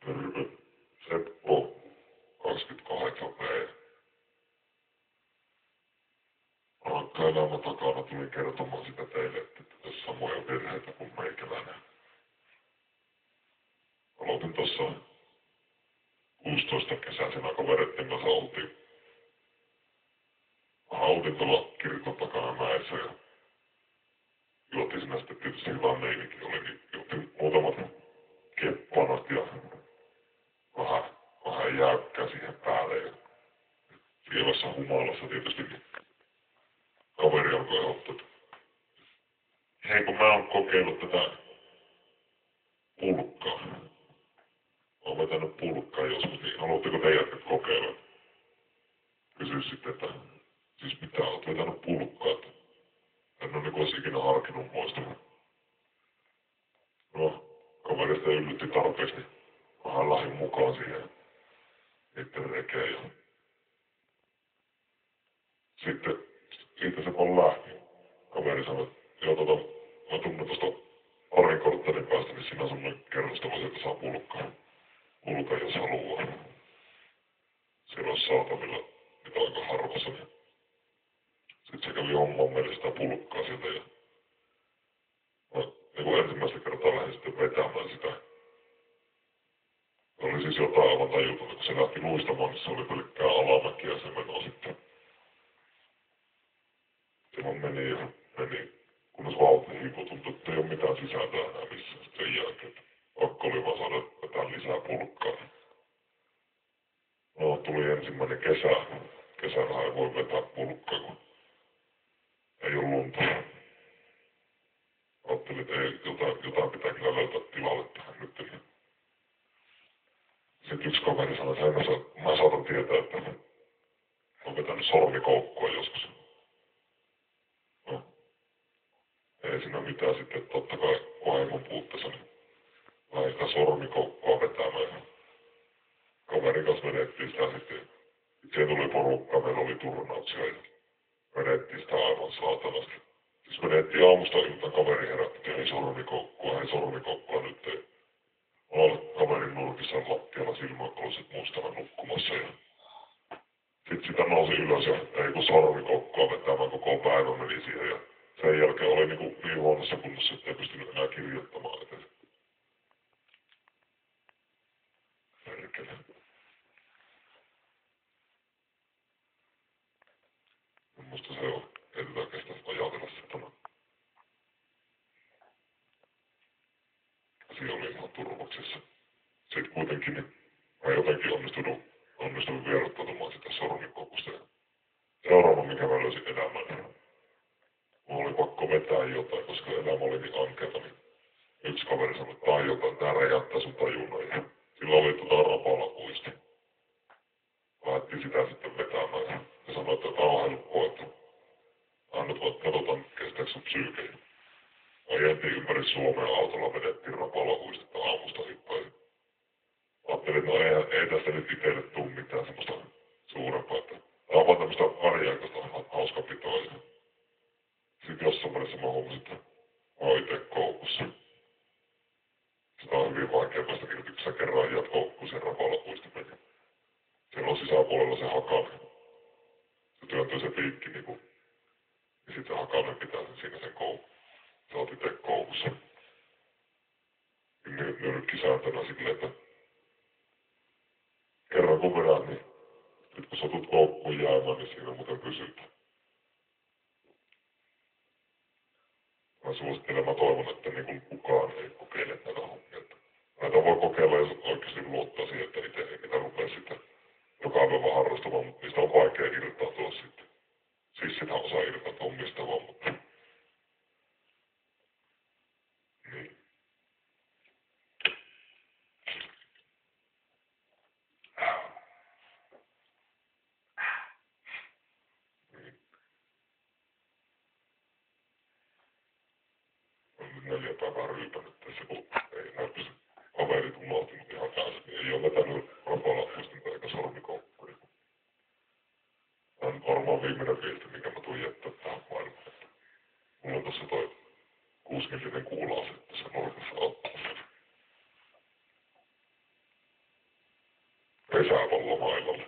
Terve. Seppo, 28 päivä. Rankka elämä takana tulin kertomaan sitä teille, että tässä samoja virheitä kuin meikäläinen. Aloitin tossa 16 kesäisenä kavereitten kanssa oltiin tuolla kirkon takana mäessä ja juotiin sinä sitten tietysti hyvä meininki oli, niin juotiin muutamat keppanat ja vähän jäykkää siihen päälle ja lievässä humalassa tietysti niin kaveri alkoi ehdottaa, että hei kun mä oon kokeillut tätä pulkkaa. Mä oon vetänyt pulkkaa joskus, niin haluatteko teidätkö kokeilla? Kysyin sitten, että siis mitä oot vetänyt pulkkaa, että en oo niinku ois ikinä harkinnut muistamaan. No, kaverista yllytti tarpeeksi, niin vähän lähdin mukaan siihen niitten rekeen ja sitten siitä se vaan lähti. Kaveri sanoi, että joo mä tunnen tosta parin korttelin päästä, niin siinä on semmonen kerrostalo, että saa pulkkaa. Pulkkaa jos haluaa. Siellä on saatavilla, mitä aika harvassa, niin sitten se kävi homman meille sitä pulkkaa sieltä ja mä niin ensimmäistä kertaa lähdin sitten vetämään sitä. Se oli siis jotain aivan tajutonta, kun se lähti luistamaan, niin se oli pelkkää alamäkiä se meno sitten. Se vaan meni, kunnes vauhti hiipui, tuntui, että ei ole mitään sisältöä enää missään sitten sen jälkeen. Pakko oli vaan saada vetää lisää pulkkaa. No, tuli ensimmäinen kesä. Kesällä ei voi vetää pulkkaa, kun ei ole lunta. Ajattelin, että ei, jotain pitää kyllä löytää tilalle tähän nyt. Sitten yksi kaveri sanoi, että mä saatan tietää, että on vetänyt sormikoukkua joskus. No, ei siinä mitään sitten, totta kai vaimon puutteessa, niin lähdin sitä sormikoukkua vetämään. Kaverin kanssa vedettiin sitä sitten. Siihen tuli porukka, meillä oli turnauksia ja vedettiin sitä aivan saatanasti. Siis vedettiin aamusta iltaan, kaveri herätti, että hei sormikoukkua nyt ei. Olen kaverin nurkissa lattialla silmäkoloiset mustana nukkumassa ja sit sitä nousi ylös ja ei kun sormikoukkua vetämään koko päivä meni siihen ja sen jälkeen oli niin huonossa kunnossa, ettei pystynyt enää kirjoittamaan eteen. Perkele. Musta se on, ei tätä kestä ajatella sitä. Asia oli ihan turvaksissa. Sitten kuitenkin niin mä jotenkin onnistunut vierottautumaan sitä sormikoukusta. Seuraava mikä mä löysin elämän. Mulla oli pakko vetää jotain, koska elämä oli niin ankeata, niin yksi kaveri sanoi, että tää on jotain, tää räjäyttää sun tajunnan. Ja sillä oli rapalapuisti. Lähdettiin sitä sitten vetämään ja sanoi, että tää on helppoa, että annat vaan katsotaan, kestääkö sun psyyke. Ajeltiin ympäri Suomea autolla, vedettiin rapalapuistetta aamusta hippaisin. Ajattelin, että no ei tästä nyt itselle tuu mitään semmoista suurempaa, että tää on vaan tämmöstä väliaikaista hauskapitoa. Sitten jossain välissä mä huomasin, että mä oon ite koukussa. Sitä on hyvin vaikea päästä irti, kun sä kerran ajat koukkuun sen rapalapuistimen. Siellä on sisäpuolella se hakanen. Se työntyy se piikki niinku. Ja sit se hakanen pitää siinä sen koukun. Sä oot ite koukussa. Nyrkkisääntönä silleen, että kerran kun vedät, niin nyt kun satut koukkuun jäämään, niin siinä muuten pysytään. Mä suosittelen, mä toivon, että niin kukaan ei kokeile tätä hommia. Näitä voi kokeilla, jos oikeasti luottaa siihen, että itse ei niitä rupea sitten joka päivä harrastamaan, mutta niistä on vaikea irtautua sitten. Sissithän osaa irtautua mistä vaan, mutta niin. On nyt 4 päivää ryypänyt tässä, kun ei näyttäisi kaverit unohtunut ihan täysin, niin ei ole vetänyt rapalapuistinta eikä sormikoukkuja. Tämä on varmaan viimeinen viesti, mikä mä tuun jättää tähän maailmaan. Mulla on tossa toi 6-millinen kuula-ase tässä nurkassa ottamassa. kesäpallomailalle.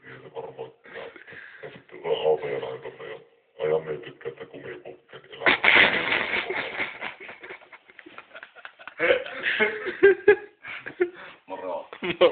Niin se varmaan pitää. Ja sitten otan autoja näin tonne ja ajan niin tykkää, että kumipukkeen elämä. Moro. Moro.